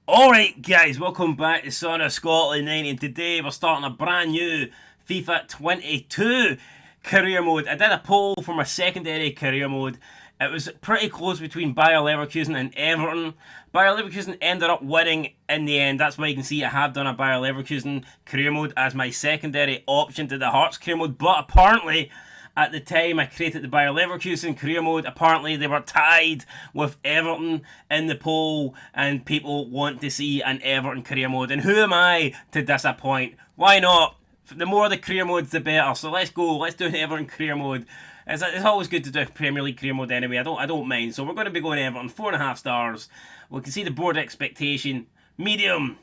Alright guys, welcome back to Son of Scotland 90, and today we're starting a brand new FIFA 22 career mode. I did a poll for my secondary career mode. It was pretty close between Bayer Leverkusen and Everton. Bayer Leverkusen ended up winning in the end. That's why you can see I have done a Bayer Leverkusen career mode as my secondary option to the Hearts career mode, but apparently at the time I created the Bayer Leverkusen career mode, apparently they were tied with Everton in the poll, and people want to see an Everton career mode. And who am I to disappoint? Why not? The more the career modes, the better. So let's go. Let's do an Everton career mode. It's always good to do a Premier League career mode anyway. I don't mind. So we're going to be going Everton 4.5 stars. We can see the board expectation medium,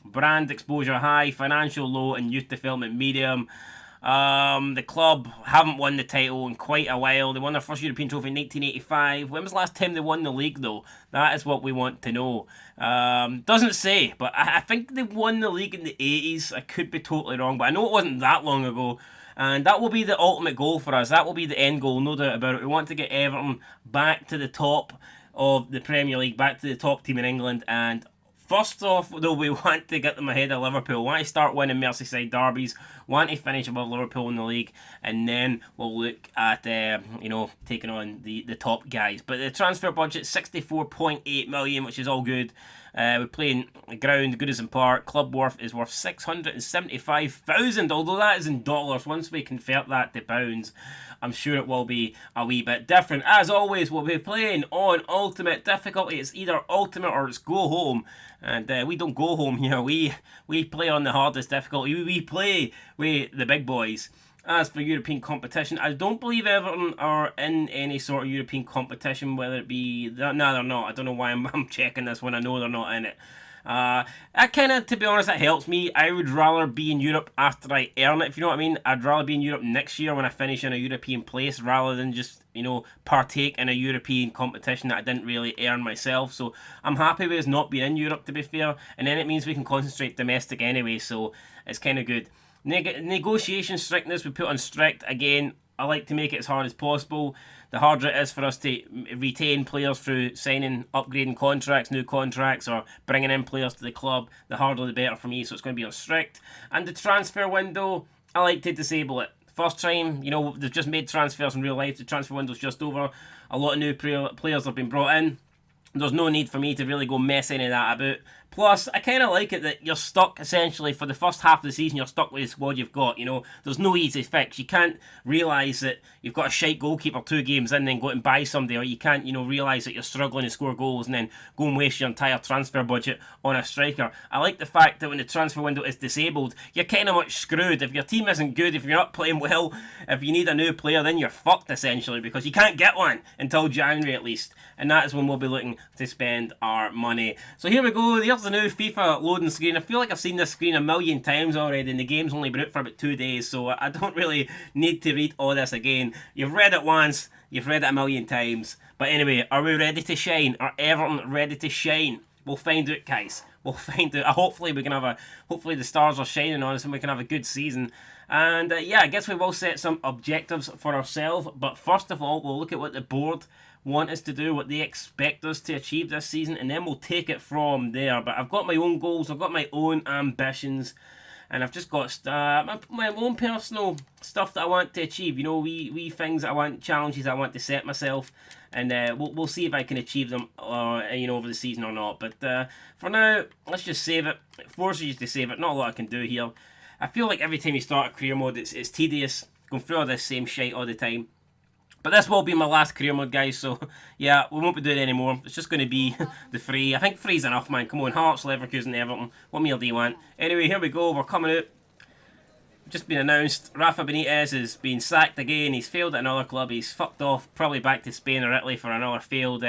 brand exposure high, financial low, and youth development medium. The club haven't won the title in quite a while. They won their first European trophy in 1985. When was the last time they won the league, though? That is what we want to know. Doesn't say, but I think they won the league in the 80s. I could be totally wrong, but I know it wasn't that long ago. And that will be the ultimate goal for us. That will be the end goal, no doubt about it. We want to get Everton back to the top of the Premier League, back to the top team in England, and first off, though, we want to get them ahead of Liverpool. We want to start winning Merseyside derbies. Want to finish above Liverpool in the league, and then we'll look at taking on the top guys. But the transfer budget 64.8 million, which is all good. We're playing the ground, Goodison Park. Club worth is worth 675,000, although that is in dollars. Once we convert that to pounds, I'm sure it will be a wee bit different. As always, we'll be playing on ultimate difficulty. It's either ultimate or it's go home. And we don't go home here. We play on the hardest difficulty. We play with the big boys. As for European competition, I don't believe Everton are in any sort of European competition, whether it be... No, they're not. I don't know why I'm checking this when I know they're not in it. That kind of, to be honest, that helps me. I would rather be in Europe after I earn it, if you know what I mean. I'd rather be in Europe next year when I finish in a European place, rather than just, partake in a European competition that I didn't really earn myself. So I'm happy with us not being in Europe, to be fair, and then it means we can concentrate domestic anyway, so it's kind of good. Negotiation strictness, we put on strict. Again, I like to make it as hard as possible. The harder it is for us to retain players through signing, upgrading contracts, new contracts, or bringing in players to the club, the harder the better for me, so it's going to be on strict. And the transfer window, I like to disable it. First time, they've just made transfers in real life. The transfer window's just over. A lot of new players have been brought in. There's no need for me to really go mess any of that about. Plus, I kind of like it that you're stuck, essentially, for the first half of the season, you're stuck with the squad you've got, There's no easy fix. You can't realise that you've got a shite goalkeeper 2 games in and then go out and buy somebody, or you can't, realise that you're struggling to score goals and then go and waste your entire transfer budget on a striker. I like the fact that when the transfer window is disabled, you're kind of much screwed. If your team isn't good, if you're not playing well, if you need a new player, then you're fucked, essentially, because you can't get one until January at least. And that is when we'll be looking to spend our money. So here we go. Here's the new FIFA loading screen. I feel like I've seen this screen a million times already, and the game's only been out for about 2 days, so I don't really need to read all this again. You've read it once, you've read it a million times. But anyway, are we ready to shine? Are Everton ready to shine? We'll find out, guys. We'll find out. Hopefully hopefully the stars are shining on us and we can have a good season. And I guess we will set some objectives for ourselves. But first of all, we'll look at what the board want us to do, what they expect us to achieve this season, and then we'll take it from there. But I've got my own goals, I've got my own ambitions, and I've just got my own personal stuff that I want to achieve. Wee things that I want, challenges I want to set myself, and we'll see if I can achieve them, over the season or not. But for now, let's just save it. It forces you to save it. Not a lot I can do here. I feel like every time you start a career mode, it's tedious going through all this same shite all the time. But this will be my last career mode, guys, so yeah, we won't be doing it anymore. It's just going to be the free. I think free's enough, man. Come on, Hearts, Leverkusen, Everton. What meal do you want? Anyway, here we go. We're coming out. Just been announced. Rafa Benitez has been sacked again. He's failed at another club. He's fucked off, probably back to Spain or Italy for another failed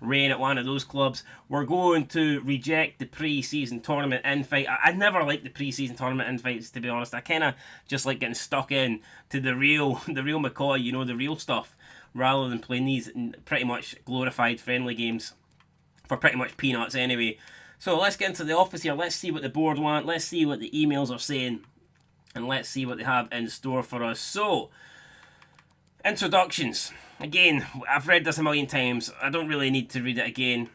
reign at one of those clubs. We're going to reject the pre-season tournament invite. I never liked the pre-season tournament invites, to be honest. I kind of just like getting stuck in to the real McCoy, the real stuff, rather than playing these pretty much glorified friendly games for pretty much peanuts anyway. So let's get into the office here. Let's see what the board want. Let's see what the emails are saying. And let's see what they have in store for us. So, introductions. again, I've read this a million times. I don't really need to read it again.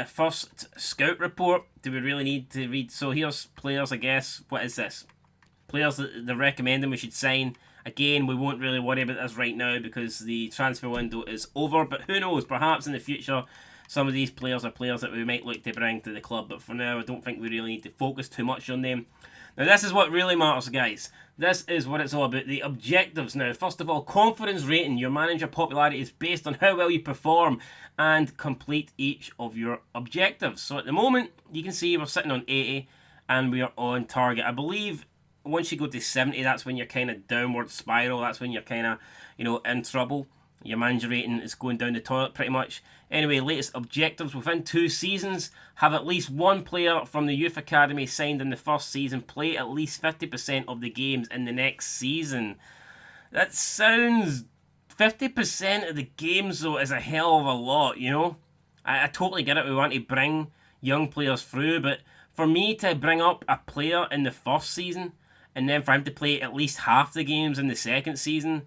First scout report. Do we really need to read? So here's players, I guess. What is this? Players that they're recommending we should sign. Again, we won't really worry about this right now because the transfer window is over. But who knows? Perhaps in the future, some of these players are players that we might look to bring to the club. But for now, I don't think we really need to focus too much on them. Now, this is what really matters, guys. This is what it's all about. The objectives now. First of all, confidence rating. Your manager popularity is based on how well you perform and complete each of your objectives. So at the moment, you can see we're sitting on 80 and we are on target. I believe once you go to 70, that's when you're kind of downward spiral. That's when you're kind of, in trouble. Your manager rating is going down the toilet pretty much. Anyway, latest objectives. Within 2 seasons, have at least one player from the youth academy signed in the first season play at least 50% of the games in the next season. That sounds... 50% of the games, though, is a hell of a lot, I totally get it. We want to bring young players through, but for me to bring up a player in the first season and then for him to play at least half the games in the second season,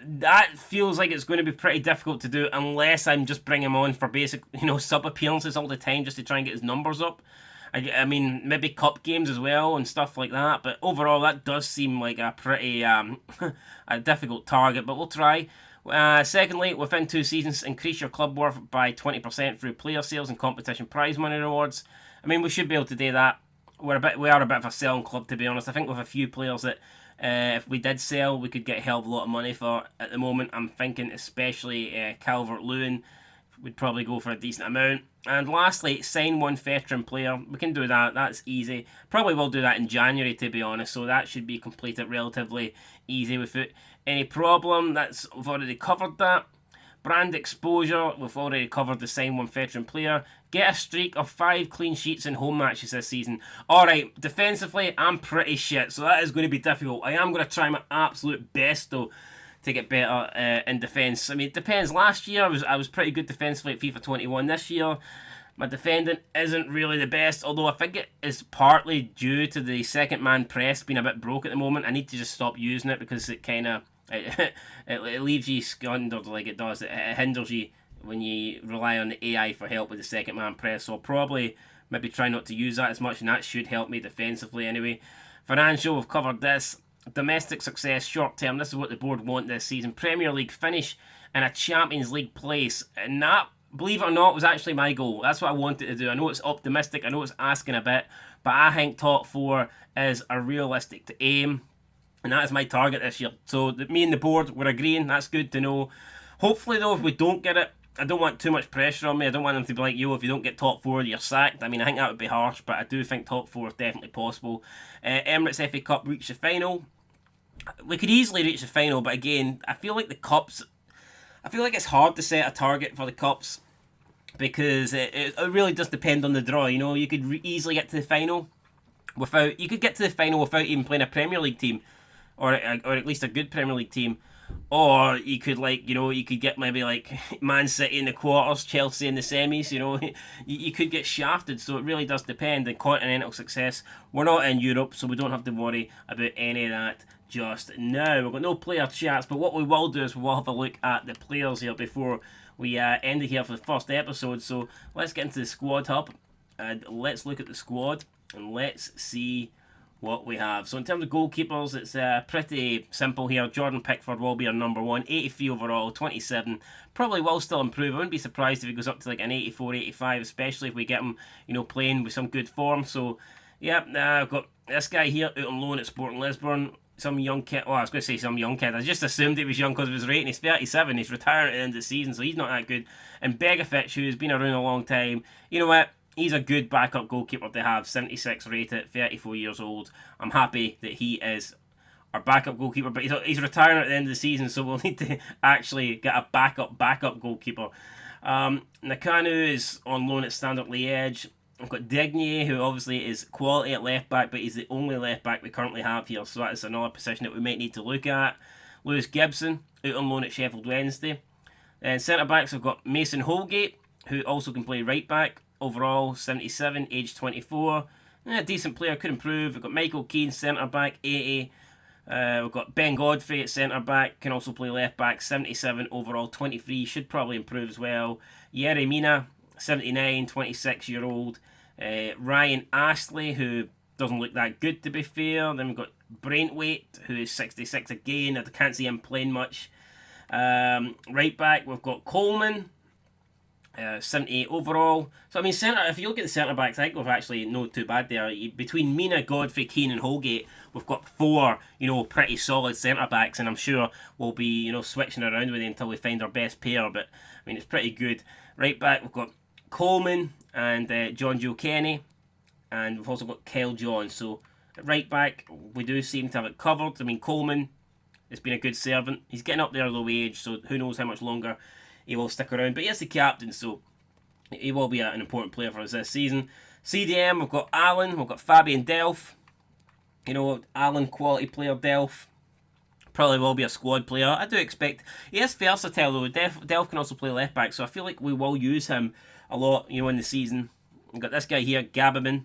that feels like it's going to be pretty difficult to do unless I'm just bringing him on for basic, sub appearances all the time just to try and get his numbers up. I mean, maybe cup games as well and stuff like that, but overall that does seem like a pretty a difficult target, but we'll try. Secondly, within 2 seasons, increase your club worth by 20% through player sales and competition prize money rewards. I mean, we should be able to do that. We are a bit of a selling club, to be honest. I think with a few players that if we did sell, we could get a hell of a lot of money for. At the moment, I'm thinking especially Calvert-Lewin would probably go for a decent amount. And lastly, sign one veteran player. We can do that. That's easy. Probably will do that in January, to be honest. So that should be completed relatively easy without any problem. We've already covered that. Brand exposure. We've already covered the sign one veteran player. Get a streak of 5 clean sheets in home matches this season. Alright, defensively, I'm pretty shit. So that is going to be difficult. I am going to try my absolute best, though, to get better in defence. I mean, it depends. Last year, I was pretty good defensively at FIFA 21. This year, my defending isn't really the best, although I think it is partly due to the second man press being a bit broke at the moment. I need to just stop using it because it kind of it leaves you squandered like it does. It hinders you when you rely on the AI for help with the second man press. So I'll probably maybe try not to use that as much, and that should help me defensively anyway. Financial, we've covered this. Domestic success, short term, this is what the board want this season. Premier League finish and a Champions League place. And that, believe it or not, was actually my goal. That's what I wanted to do. I know it's optimistic, I know it's asking a bit, but I think top 4 is a realistic to aim. And that is my target this year. So me and the board, we're agreeing. That's good to know. Hopefully, though, if we don't get it, I don't want too much pressure on me. I don't want them to be like, if you don't get top 4, you're sacked. I mean, I think that would be harsh, but I do think top 4 is definitely possible. Emirates FA Cup reached the final. We could easily reach the final, but again, I feel like it's hard to set a target for the cups because it really does depend on the draw. You could easily get to the final without even playing a Premier League team, or at least a good Premier League team. Or you could you could get maybe like Man City in the quarters, Chelsea in the semis. You could get shafted. So it really does depend. And continental success, we're not in Europe, so we don't have to worry about any of that just now. We've got no player chats, but what we will do is we will have a look at the players here before we end it here for the first episode. So let's get into the squad hub and let's look at the squad and let's see what we have. So in terms of goalkeepers, it's pretty simple here. Jordan Pickford will be our number 1, 83 overall, 27. Probably will still improve. I wouldn't be surprised if he goes up to like an 84, 85, especially if we get him, playing with some good form. So yeah, I've got this guy here out on loan at Sporting Lisbon. Some young kid. I was going to say some young kid. I just assumed he was young because of his rating. He's 37. He's retiring at the end of the season, so he's not that good. And Begovic, who's been around a long time. You know what? He's a good backup goalkeeper to have. 76 rated, 34 years old. I'm happy that he is our backup goalkeeper, but he's retiring at the end of the season, so we'll need to actually get a backup goalkeeper. Nakanu is on loan at Standard Liège. I've got Digne, who obviously is quality at left back, but he's the only left back we currently have here, so that is another position that we might need to look at. Lewis Gibson, out on loan at Sheffield Wednesday. Then centre backs, I've got Mason Holgate, who also can play right back. Overall, 77, age 24. Decent player, could improve. We've got Michael Keane, centre back, 80. We've got Ben Godfrey at centre back, can also play left back, 77 overall, 23, should probably improve as well. Yerry Mina, 79, 26-year-old. Ryan Astley, who doesn't look that good to be fair. Then we've got Braithwaite, who is 66 again. I can't see him playing much. Right back, we've got Coleman, 78 overall. So I mean, if you look at the centre backs, I think we've actually not too bad there. Between Mina, Godfrey, Keane, and Holgate, we've got 4, pretty solid centre backs, and I'm sure we'll be, switching around with it until we find our best pair. But I mean, it's pretty good. Right back, we've got Coleman and John Joe Kenny, and we've also got Kyle John. So at right back, we do seem to have it covered. I mean, Coleman has been a good servant. He's getting up there low age, so who knows how much longer he will stick around. But he is the captain, so he will be an important player for us this season. CDM, we've got Alan, we've got Fabian Delph. Alan, quality player, Delph. Probably will be a squad player. I do expect... He is versatile, though. Delph can also play left back, so I feel like we will use him a lot, in the season. We've got this guy here, Gabaman.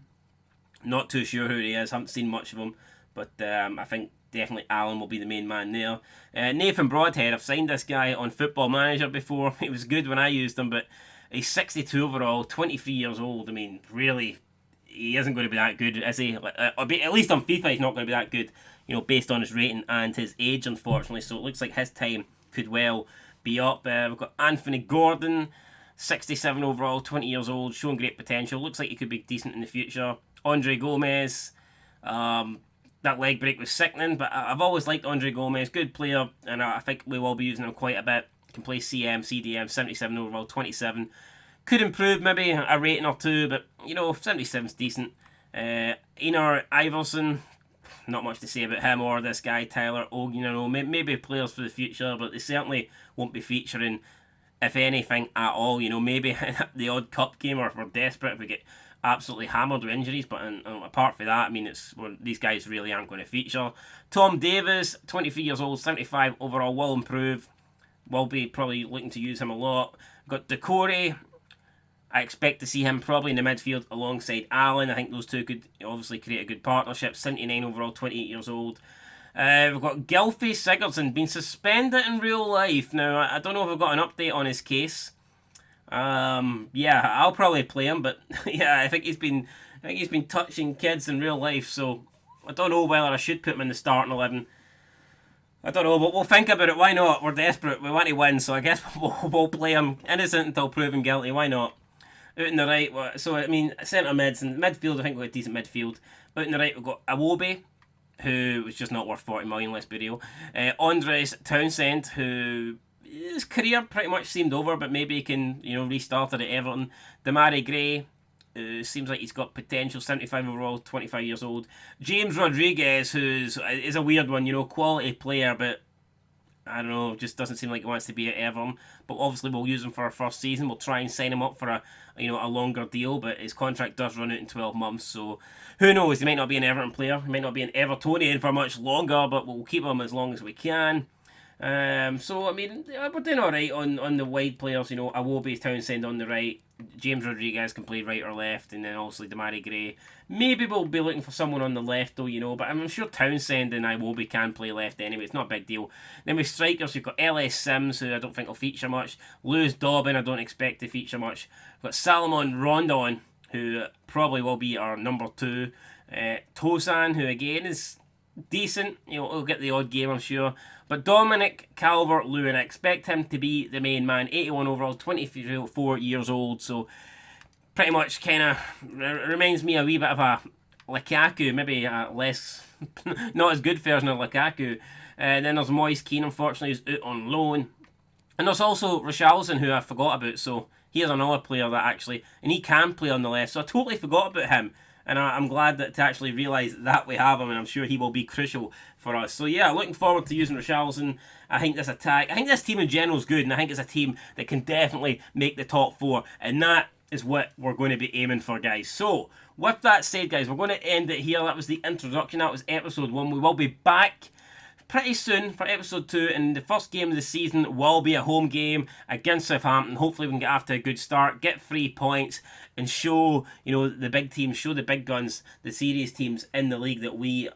Not too sure who he is. Haven't seen much of him. But I think definitely Alan will be the main man there. Nathan Broadhead, I've signed this guy on Football Manager before. It was good when I used him, but he's 62 overall, 23 years old. I mean, really, he isn't going to be that good, is he? At least on FIFA, he's not going to be that good, based on his rating and his age, unfortunately. So it looks like his time could well be up. We've got Anthony Gordon, 67 overall, 20 years old, showing great potential. Looks like he could be decent in the future. Andre Gomez, that leg break was sickening, but I've always liked Andre Gomez. Good player, and I think we will be using him quite a bit. Can play CM, CDM, 77 overall, 27. Could improve maybe a rating or two, but 77's decent. Einar Iverson, not much to say about him or this guy Tyler Ogden. Maybe players for the future, but they certainly won't be featuring, if anything, at all. Maybe the odd cup game, or if we're desperate, if we get absolutely hammered with injuries, but apart from that, I mean, these guys really aren't going to feature. Tom Davis, 23 years old, 75 overall, will improve. We'll be probably looking to use him a lot. We've got Decore. I expect to see him probably in the midfield alongside Allen. I think those two could obviously create a good partnership. 79 overall, 28 years old. We've got Gylfi Sigurdsson, been suspended in real life. Now, I don't know if we've got an update on his case. Yeah, I'll probably play him, but yeah, I think he's been touching kids in real life, so I don't know whether I should put him in the starting 11. I don't know, but we'll think about it. Why not? We're desperate. We want to win, so I guess we'll play him innocent until proven guilty. Why not? Out in the right, so I mean, centre mids and midfield, I think we've got a decent midfield. Out in the right, we've got Awobi, who was just not worth 40 million, let's be real. Andres Townsend, who his career pretty much seemed over, but maybe he can, restart it at Everton. Damari Gray, seems like he's got potential, 75 overall, 25 years old. James Rodriguez, is a weird one, quality player, but I don't know, just doesn't seem like he wants to be at Everton. But obviously we'll use him for our first season. We'll try and sign him up for a longer deal, but his contract does run out in 12 months, so who knows, he might not be an Everton player, he might not be an Evertonian for much longer, but we'll keep him as long as we can. So I mean, we're doing alright on the wide players. Awobi, Townsend on the right, James Rodriguez can play right or left, and then obviously Damari Gray. Maybe we'll be looking for someone on the left though, but I'm sure Townsend and Iwobi can play left anyway, it's not a big deal. Then with strikers, you've got LS Sims, who I don't think will feature much. Lewis Dobbin, I don't expect to feature much. We've got Salomon Rondon, who probably will be our number 2. Tosan, who again is decent, he'll get the odd game, I'm sure. But Dominic Calvert-Lewin, I expect him to be the main man. 81 overall, 24 years old, so pretty much kind of reminds me a wee bit of a Lukaku, maybe a less, not as good version of Lukaku. Then there's Moise Keane, unfortunately, who's out on loan. And there's also Richarlison, who I forgot about, so he is another player that actually, and he can play on the left, so I totally forgot about him. And I'm glad to actually realise that we have him, and I'm sure he will be crucial for us. So yeah, looking forward to using Richarlison. I think this team in general is good, and I think it's a team that can definitely make the top 4, and that is what we're going to be aiming for, guys. So with that said, guys, we're going to end it here. That was the introduction. That was episode 1. We will be back pretty soon for episode 2, and the first game of the season will be a home game against Southampton. Hopefully we can get off to a good start, get 3 points, and show the big teams, show the big guns, the serious teams in the league that we're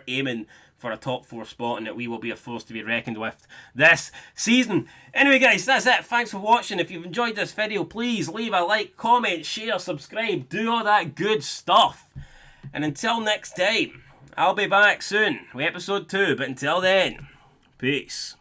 aiming for a top 4 spot, and that we will be a force to be reckoned with this season. Anyway guys, that's it. Thanks for watching. If you've enjoyed this video, please leave a like, comment, share, subscribe, do all that good stuff. And until next time, I'll be back soon with episode 2, but until then, peace.